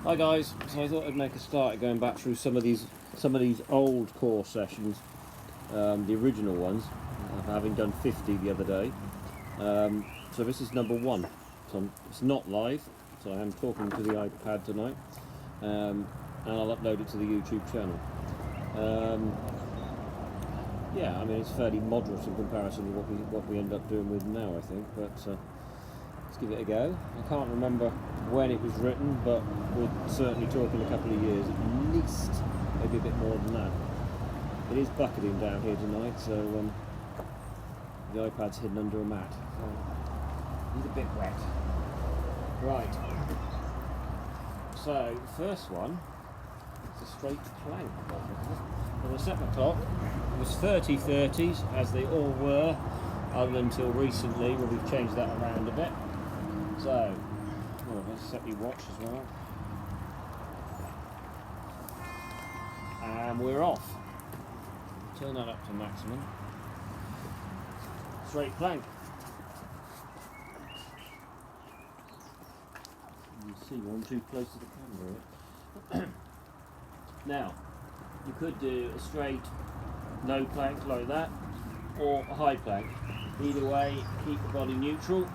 Hi guys, so I thought I'd make a start at going back through some of these old course sessions, the original ones, having done 50 the other day. So this is number 1. So it's not live, so I am talking to the iPad tonight, and I'll upload it to the YouTube channel. Yeah, I mean it's fairly moderate in comparison to what we end up doing with now, I think, but let's give it a go. I can't remember when it was written, but we're certainly talking a couple of years at least, maybe a bit more than that. It is bucketing down here tonight, so the iPad's hidden under a mat. So he's a bit wet. Right. So the first one is a straight plank. When I set my clock, it was 30/30s, as they all were, other than until recently when we've changed that around a bit. So, let's set my watch as well. And we're off. Turn that up to maximum. Straight plank. You can see one too close to the camera. Now, you could do a straight no plank like that, or a high plank. Either way, keep the body neutral.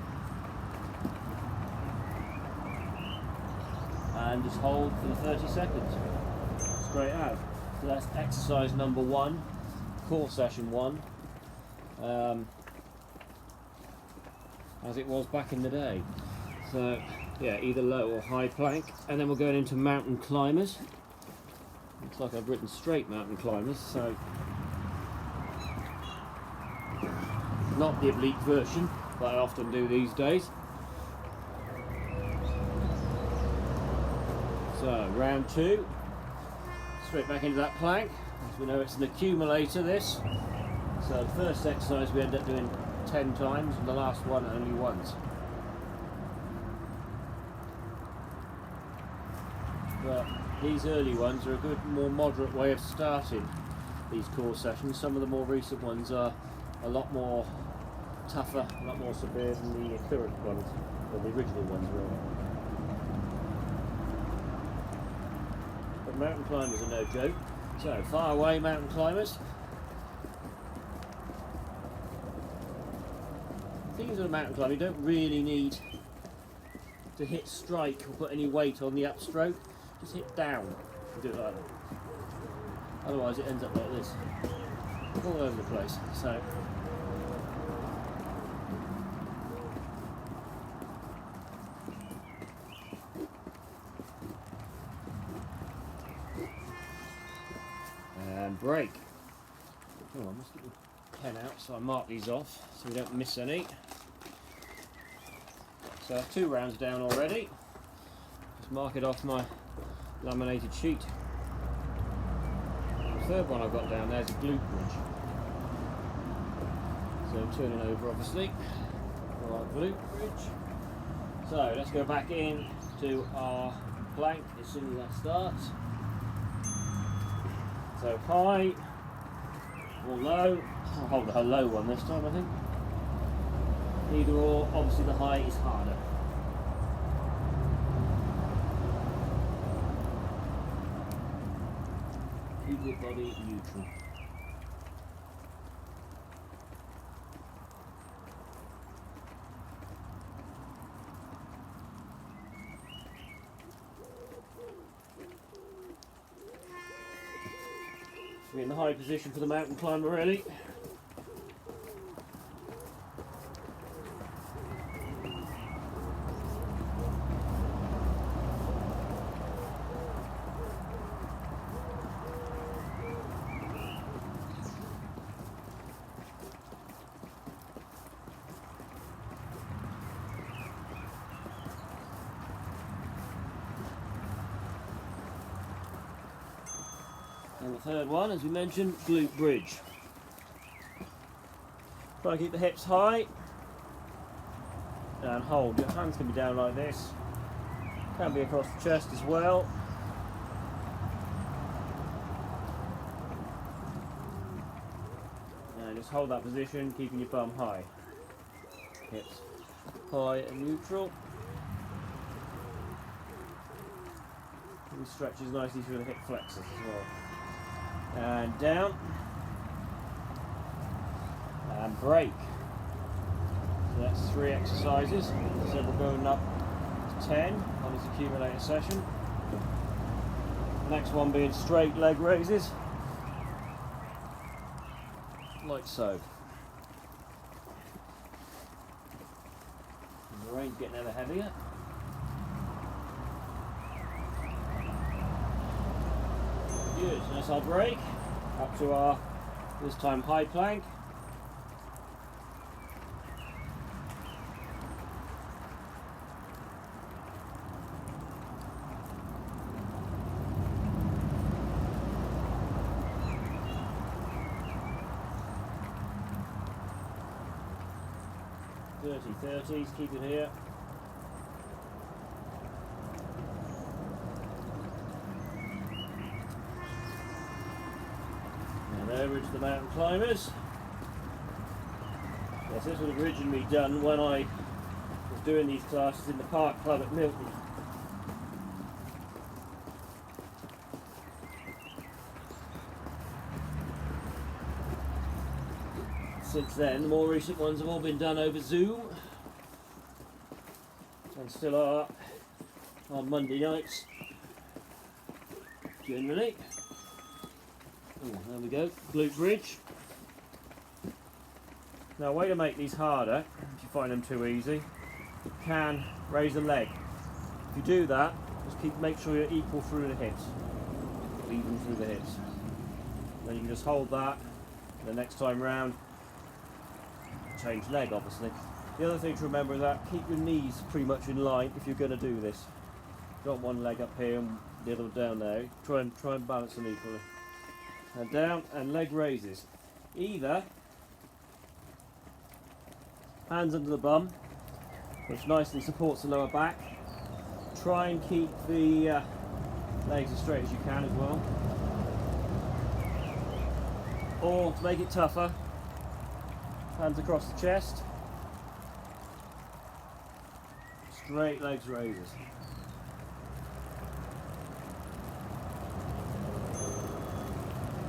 And just hold for the 30 seconds, straight out. So that's exercise number 1, course session 1, as it was back in the day. So yeah, either low or high plank, and then we're going into mountain climbers. Looks like I've written straight mountain climbers, so not the oblique version that I often do these days. So, round 2, straight back into that plank. As we know, it's an accumulator, this. So the first exercise we end up doing 10 times, and the last one only once. But these early ones are a good, more moderate way of starting these course sessions. Some of the more recent ones are a lot more tougher, a lot more severe than the current ones, or the original ones really. But mountain climbers are no joke. So, far away mountain climbers. The thing is with a mountain climber, you don't really need to hit strike or put any weight on the upstroke. Just hit down and do it like that. Otherwise it ends up like this, all over the place. So and break. Oh, I must get the pen out so I mark these off so we don't miss any. So I have 2 rounds down already. Just mark it off my laminated sheet. The third one I've got down there is a glute bridge. So turning over obviously for our glute bridge. So let's go back in to our plank as soon as that starts. So high or low. I'll hold the low one this time, I think. Either or, obviously the high is harder. Keep your body neutral. We're in the high position for the mountain climber really. And the third one, as we mentioned, glute bridge. Try to keep the hips high and hold. Your hands can be down like this, can be across the chest as well. And just hold that position, keeping your bum high. Hips high and neutral. and stretches nicely through the hip flexors as well. And down. And break. So that's 3 exercises. So we're going up to 10 on this accumulator session. Next one being straight leg raises, like so. And the range getting ever heavier. Good, so that's our break. Up to our, this time, high plank. Thirties, keep it here. And over into the mountain climbers. Yes, this was originally done when I was doing these classes in the park club at Milton. Since then, the more recent ones have all been done over Zoom, and still are on Monday nights, generally. Oh, there we go, glute bridge. Now, a way to make these harder, if you find them too easy, you can raise a leg. If you do that, just make sure you're equal through the hips, even through the hips. Then you can just hold that, and the next time round, change leg, obviously. The other thing to remember is that keep your knees pretty much in line if you're going to do this. You don't want one leg up here and the other one down there. Try and balance them equally. And down and leg raises. Either hands under the bum, which nicely supports the lower back. Try and keep the legs as straight as you can as well. Or to make it tougher, hands across the chest. Straight legs raises.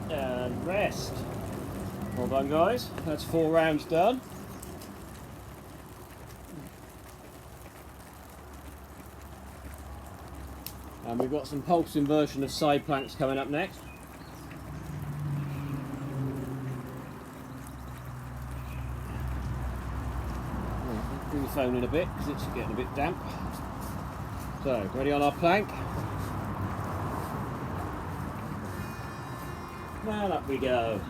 And rest. Well done, guys. That's 4 rounds done. And we've got some pulse inversion of side planks coming up next. Bring the phone in a bit because it's getting a bit damp. So, ready on our plank. And up we go.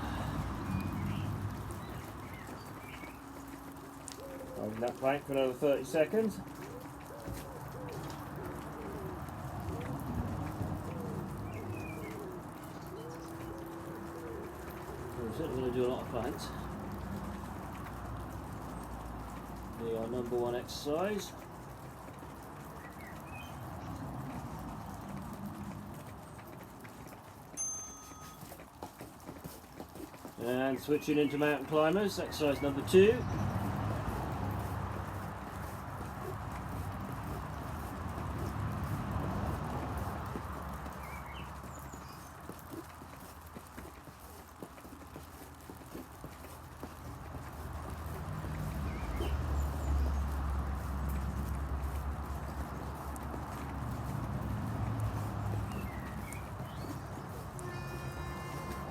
Holding that plank for another 30 seconds. We're certainly going to do a lot of planks. Our number 1 exercise. And switching into mountain climbers, exercise number 2.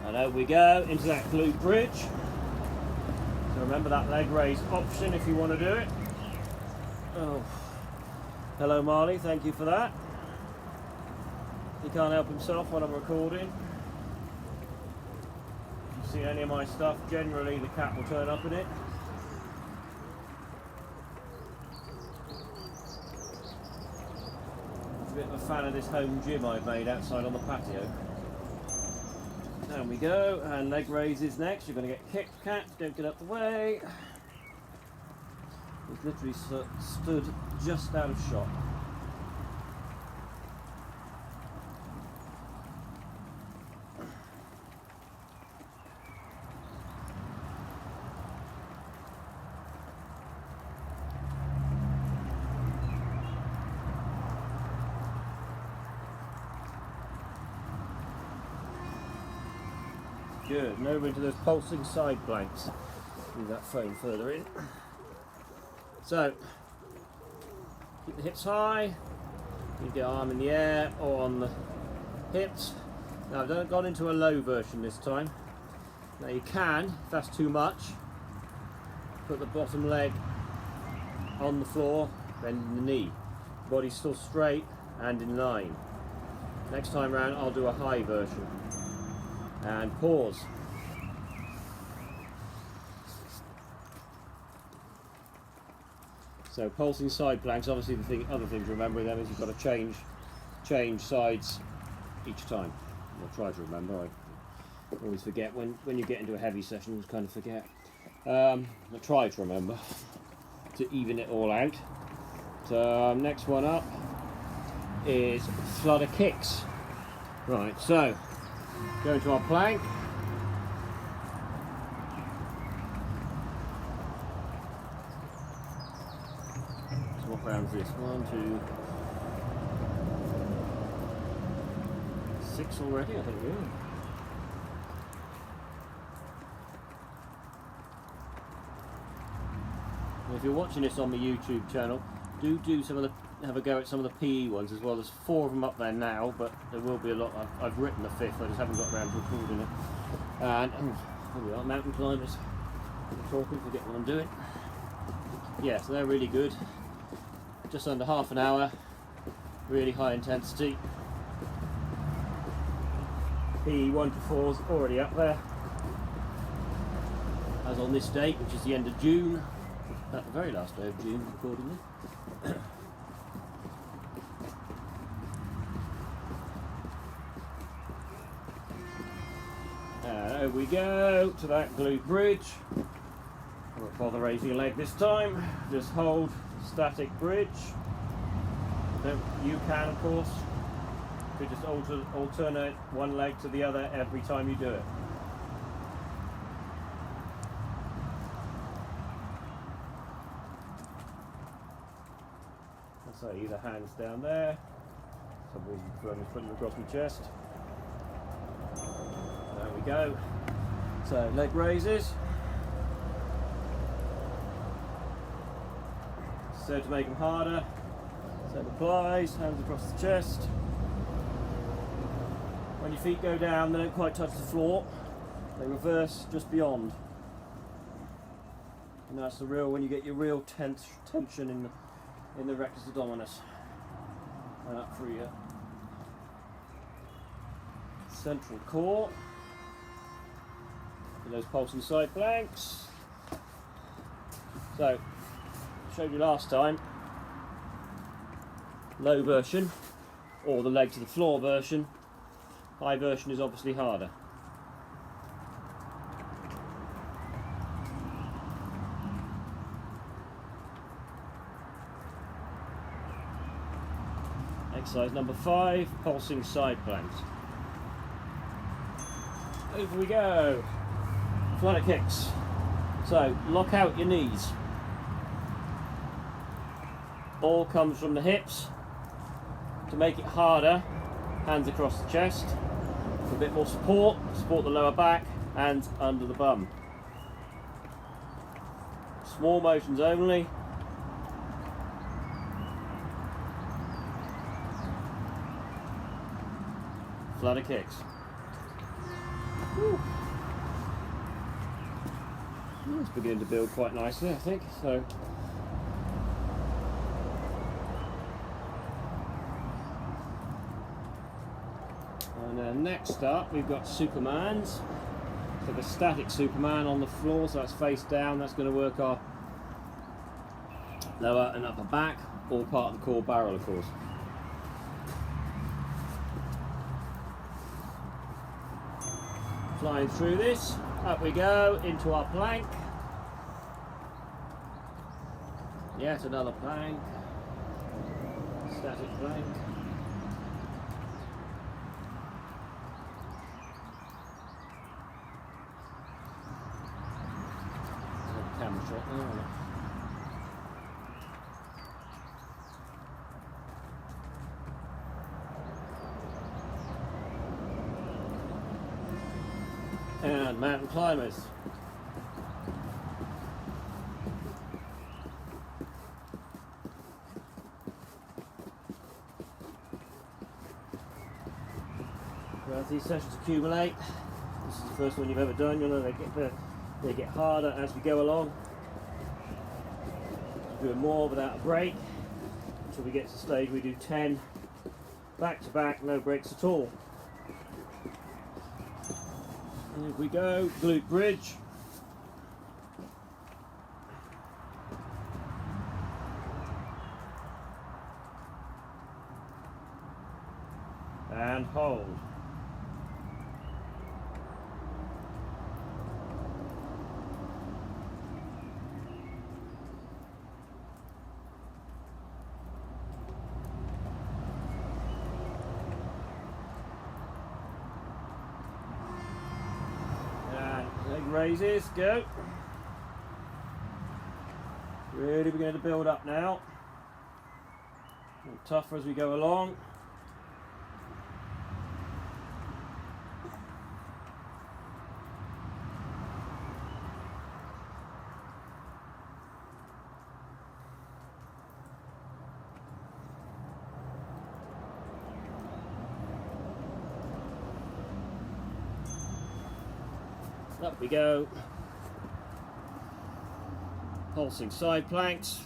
And over we go into that glute bridge. So remember that leg raise option if you want to do it. Oh, hello Marley, thank you for that. He can't help himself when I'm recording. If you see any of my stuff, generally the cat will turn up in it. He's a bit of a fan of this home gym I've made outside on the patio. Down we go, and leg raises next. You're going to get kicked, cat, don't get up the way. He's literally stood just out of shot. Good, and over into those pulsing side planks. Move that frame further in. So, keep the hips high, keep the arm in the air or on the hips. Now I've gone into a low version this time. Now you can, if that's too much, put the bottom leg on the floor, bending the knee. Body's still straight and in line. Next time round I'll do a high version. And pause. So pulsing side planks, obviously the other thing to remember with them is you've got to change sides each time. I'll try to remember. I always forget when you get into a heavy session, you kind of forget. I try to remember to even it all out. So next one up is flutter kicks. Right, so go into our plank. So what round's this? 1, 2, 6 already, I think we are. If you're watching this on my YouTube channel, do have a go at some of the PE ones as well. There's 4 of them up there now, but there will be a lot. I've written the 5th, I just haven't got around to recording it. And here we are, mountain climbers. I'm talking, forget what I'm doing. Yeah, so they're really good. Just under half an hour, really high intensity. PE 1 to 4's already up there, as on this date, which is the end of June. At the very last day of June, accordingly. There we go to that glute bridge. I won't bother raising your leg this time. Just hold static bridge. You can, of course. You could just alternate one leg to the other every time you do it. So either hands down there, some reason prefer me putting them across my chest. There we go. So leg raises. So to make them harder, same applies, hands across the chest. When your feet go down, they don't quite touch the floor. They reverse just beyond. And that's the real, when you get your real tension in the rectus abdominis, and up through your central core, and those pulsing side planks. So, showed you last time, low version, or the leg to the floor version. High version is obviously harder. Exercise number 5, pulsing side planks. Over we go. Flutter kicks. So lock out your knees. All comes from the hips. To make it harder, hands across the chest. For a bit more support the lower back and under the bum. Small motions only. Flutter kicks. Whew. It's beginning to build quite nicely, I think. So, and then next up, we've got Supermans. So the static Superman on the floor, so that's face down. That's going to work our lower and upper back, all part of the core barrel, of course. Flying through this, up we go into our plank. Yet another plank, static plank. Camera shot there. And mountain climbers. As these sessions accumulate, this is the first one you've ever done, you'll know they get harder as we go along. Doing more without a break until we get to the stage we do 10 back to back, no breaks at all. And here we go, glute bridge. And hold. Leg raises, go. Really beginning to build up now. A little tougher as we go along. Up we go. Pulsing side planks.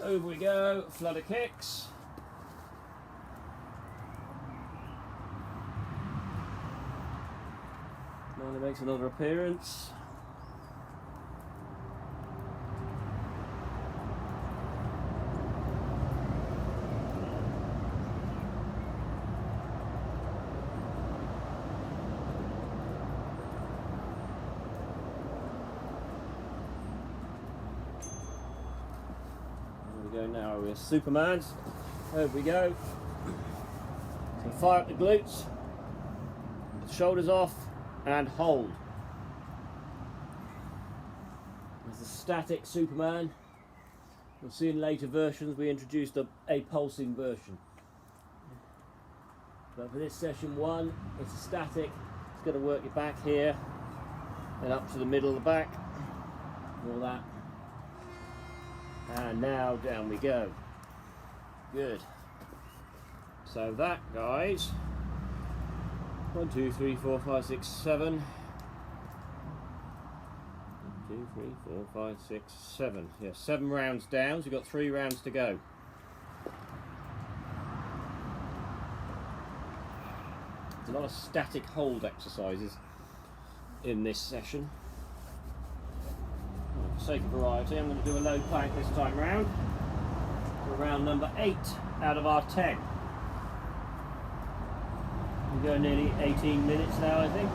Over we go, flutter kicks. Nolly makes another appearance. Go now, we're Supermans. Over we go. So fire up the glutes, shoulders off, and hold. There's the static Superman. You'll see in later versions we introduced a pulsing version. But for this session 1, it's a static. It's going to work your back here and up to the middle of the back. All that. And now down we go. Good. So that, guys, 1, 2, 3, 4, 5, 6, 7. 1, 2, 3, 4, 5, 6, 7. Yeah, 7 rounds down. So we've got 3 rounds to go. There's a lot of static hold exercises in this session. For the sake of variety, I'm going to do a low plank this time round. For round number 8 out of our 10. We're going nearly 18 minutes now, I think.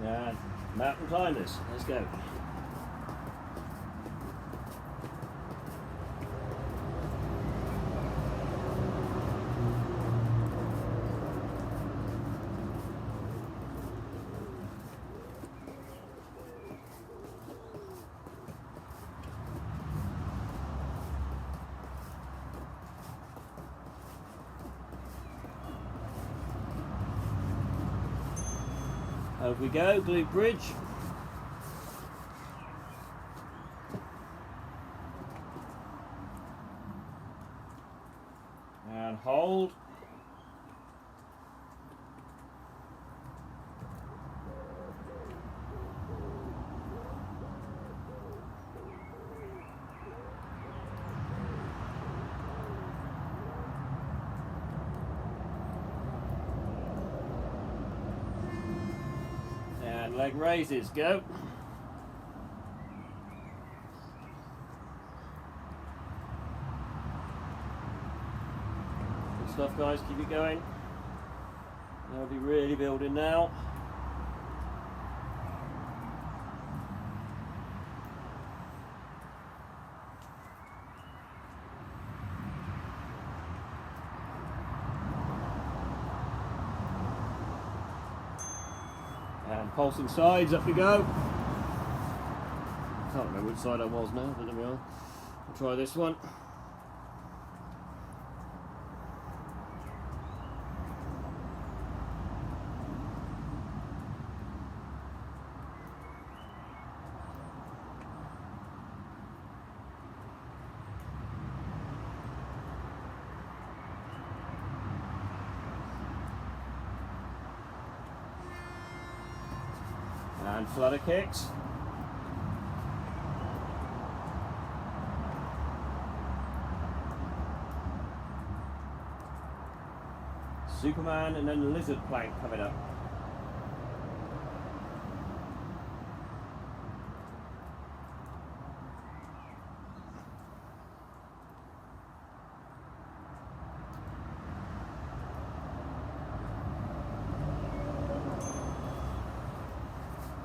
And mountain climbers, let's go. Over we go, glute bridge. And hold. leg raises, go. Good stuff, guys, keep it going. They'll be really building now. And pulsing sides, up we go. Can't remember which side I was now, but there we are. We'll try this one. And flutter kicks. Superman and then lizard plank coming up.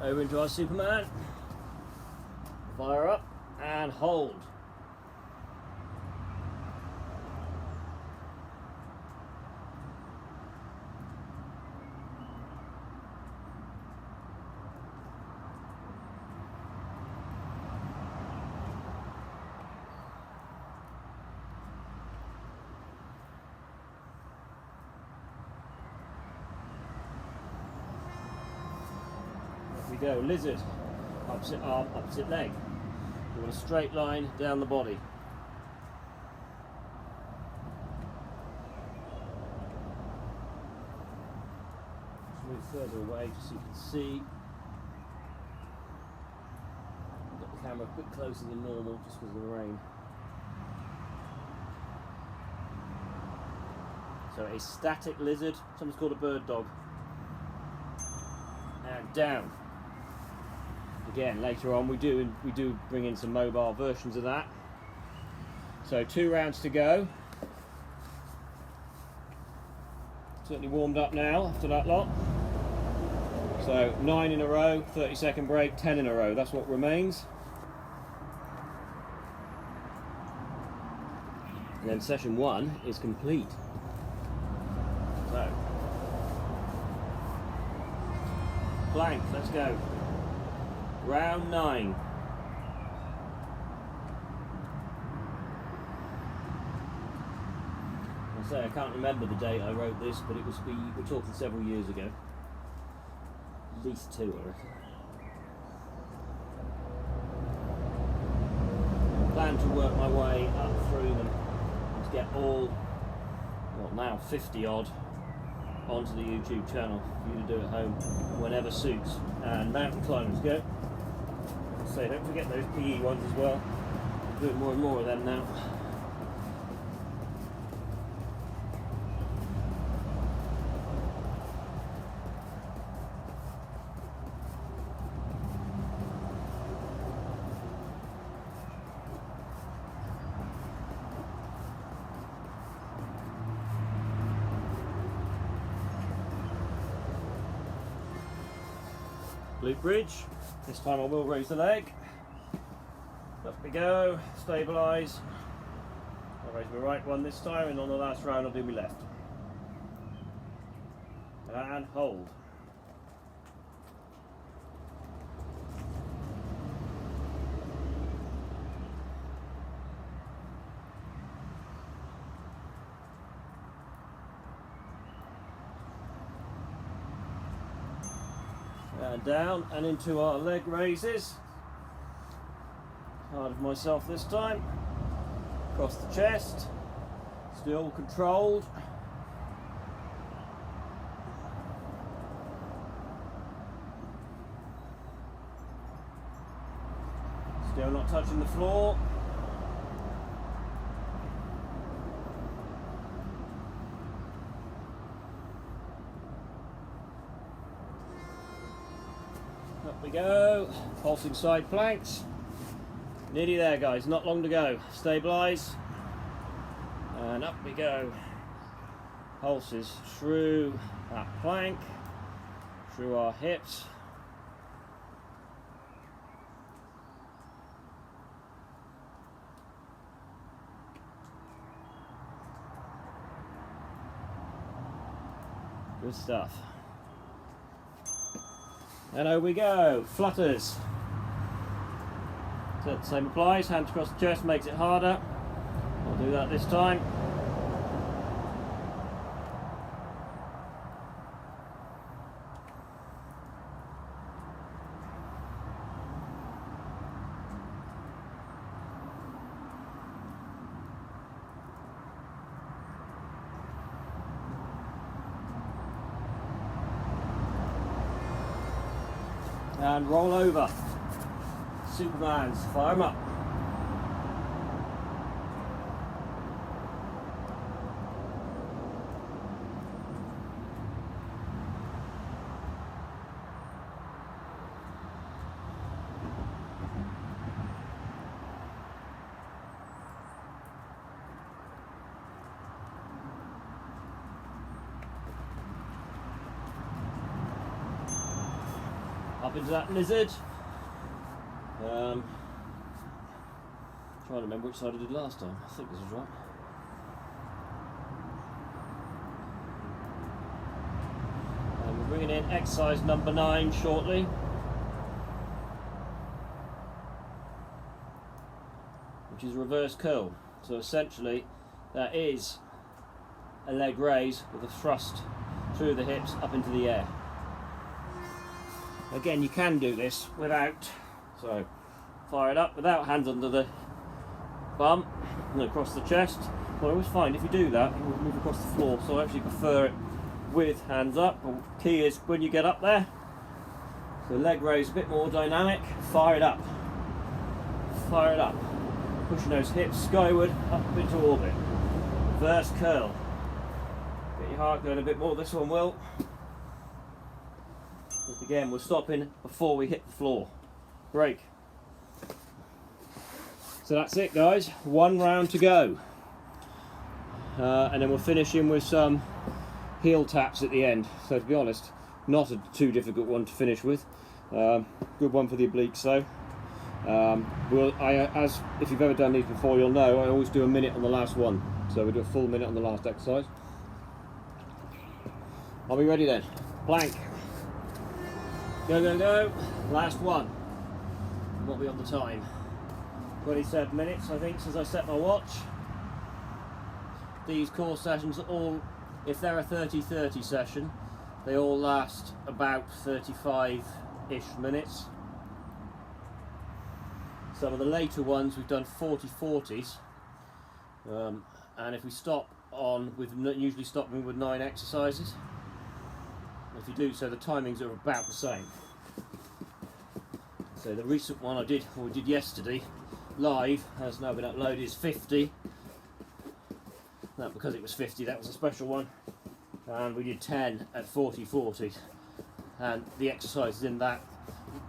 Over into our Superman. Fire up and hold. We go, lizard, opposite arm, opposite leg. We want a straight line down the body. Just move further away just so you can see. Got the camera a bit closer than normal just because of the rain. So a static lizard, sometimes called a bird dog. And down. Again, later on we do bring in some mobile versions of that. So 2 rounds to go. Certainly warmed up now after that lot. So 9 in a row, 30-second break, 10 in a row. That's what remains. And then session 1 is complete. So plank, let's go. Round 9. I say I can't remember the date I wrote this, but we're talking several years ago. At least 2, I reckon. I plan to work my way up through them and to get all, well now 50 odd, onto the YouTube channel for you to do at home whenever suits. And mountain climbers, go. So don't forget those PE ones as well. I'm doing more and more of them now. Glute bridge. This time I will raise the leg. Up we go, stabilise. I'll raise my right one this time, and on the last round I'll do my left. And hold. And down and into our leg raises. Hard of myself this time. Across the chest. Still controlled. Still not touching the floor. Up we go, pulsing side planks. Nearly there, guys, not long to go. Stabilise, and up we go. Pulses through that plank, through our hips. Good stuff. And over we go, flutters. So the same applies, hands across the chest makes it harder. I'll do that this time. And roll over. Supermans, fire them up. Up into that lizard. Trying to remember which side I did last time. I think this is right. And we're bringing in exercise number 9 shortly. Which is reverse curl. So essentially that is a leg raise with a thrust through the hips up into the air. Again, you can do this without, so fire it up without hands under the bum and across the chest. But I always find if you do that, it will move across the floor, so I actually prefer it with hands up. But the key is when you get up there, so leg raise a bit more dynamic, fire it up. Fire it up. Pushing those hips skyward, up into orbit. Reverse curl. Get your heart going a bit more, this one will. Again, we're stopping before we hit the floor. Break. So that's it, guys. 1 round to go. And then we'll finish in with some heel taps at the end. So to be honest, not a too difficult one to finish with. Good one for the obliques though. As if you've ever done these before, you'll know I always do a minute on the last one. So we do a full minute on the last exercise. Are we ready then? Plank. Go, go, go. Last one. What are we on the time? 27 minutes, I think, since I set my watch. These core sessions are all, if they're a 30-30 session, they all last about 35-ish minutes. Some of the later ones we've done 40-40s. And if we stop on, we've usually stopping with 9 exercises. If you do so, the timings are about the same. So the recent one I did, or we did yesterday, live, has now been uploaded, is 50. Not because it was 50, that was a special one. And we did 10 at 40-40. And the exercises in that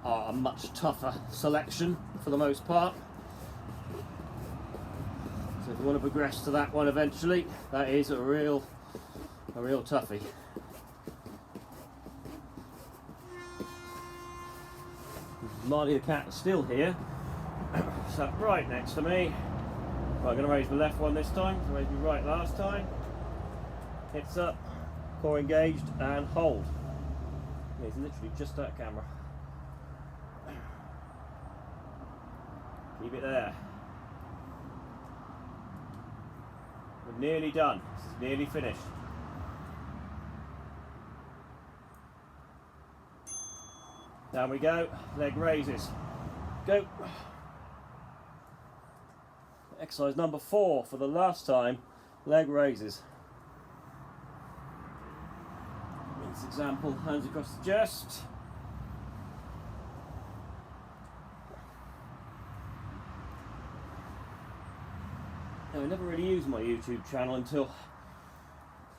are a much tougher selection for the most part. So if you want to progress to that one eventually, that is a real toughie. Marley the cat is still here, sat right next to me. I'm going to raise the left one this time, so raise me right last time. Hips up, core engaged, and hold. It's literally just that camera. Keep it there. We're nearly done. This is nearly finished. Down we go, leg raises. Go. Exercise number 4 for the last time, leg raises. In this example, hands across the chest. Now, I never really used my YouTube channel until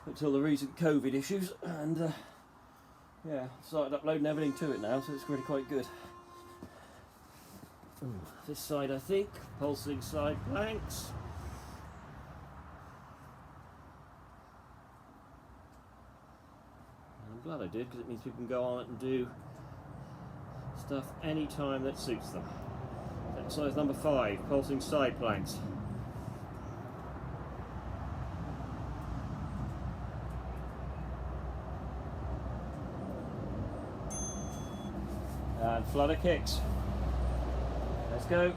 the recent COVID issues, and yeah, started uploading everything to it now, so it's really quite good. This side, I think, pulsing side planks. I'm glad I did, because it means people can go on it and do stuff any time that suits them. Exercise number 5, pulsing side planks. And flutter kicks. Let's go.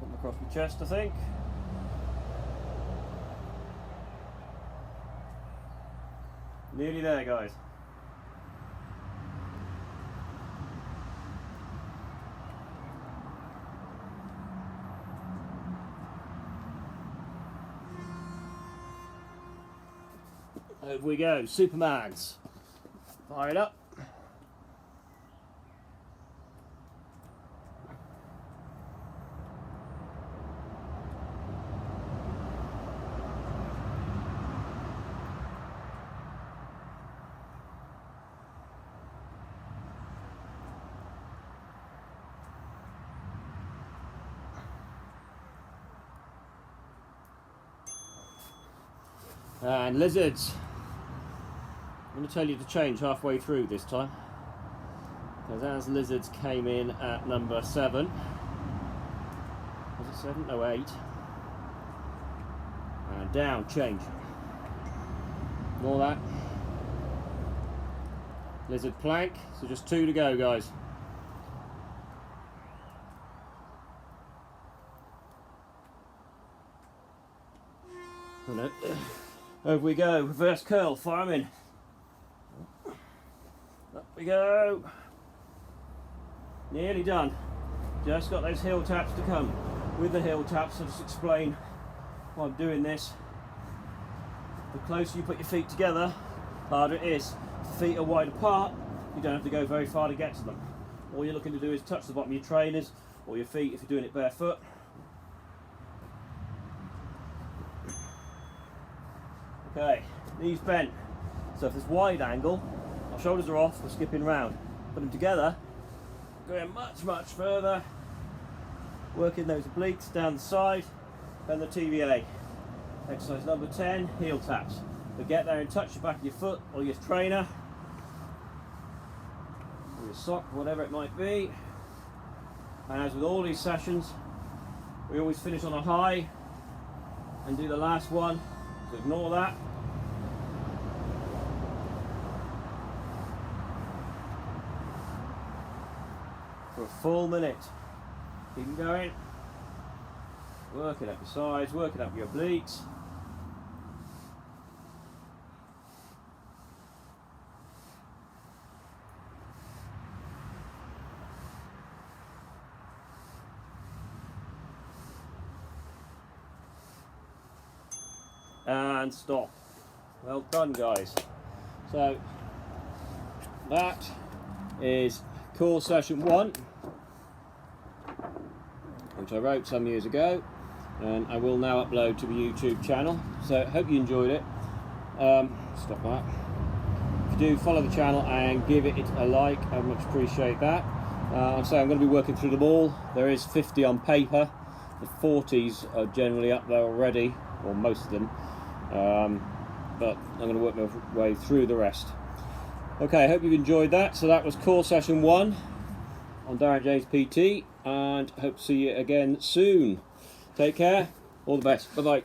Put them across my chest, I think. Nearly there, guys. Over we go, Supermans. Fire it up. And lizards. I'm going to tell you to change halfway through this time, because as lizards came in at number 7, was it 7? No, 8, and down, change, all that, lizard plank, so just 2 to go, guys. Oh, no. Over we go, reverse curl, fire 'em in. Up we go. Nearly done. Just got those heel taps to come. With the heel taps, I'll just explain why I'm doing this. The closer you put your feet together, the harder it is. If the feet are wide apart, you don't have to go very far to get to them. All you're looking to do is touch the bottom of your trainers or your feet if you're doing it barefoot. Okay, knees bent. So if it's wide angle, our shoulders are off, we're skipping round. Put them together, going much, much further. Working those obliques down the side, and the TVA. Exercise number 10, heel taps. So get there and touch the back of your foot or your trainer, or your sock, whatever it might be. And as with all these sessions, we always finish on a high and do the last one, so ignore that. For a full minute. Keep going. Working up your sides, working up your obliques. And stop. Well done, guys. So that is core session 1, which I wrote some years ago, and I will now upload to the YouTube channel. So I hope you enjoyed it. Stop that. If you do, follow the channel and give it a like. I much appreciate that. So I'm going to be working through them all. There is 50 on paper. The 40s are generally up there already, or most of them. But I'm going to work my way through the rest. Okay, I hope you've enjoyed that. So that was core session 1 on Darren James PT, and hope to see you again soon. Take care, all the best, bye bye.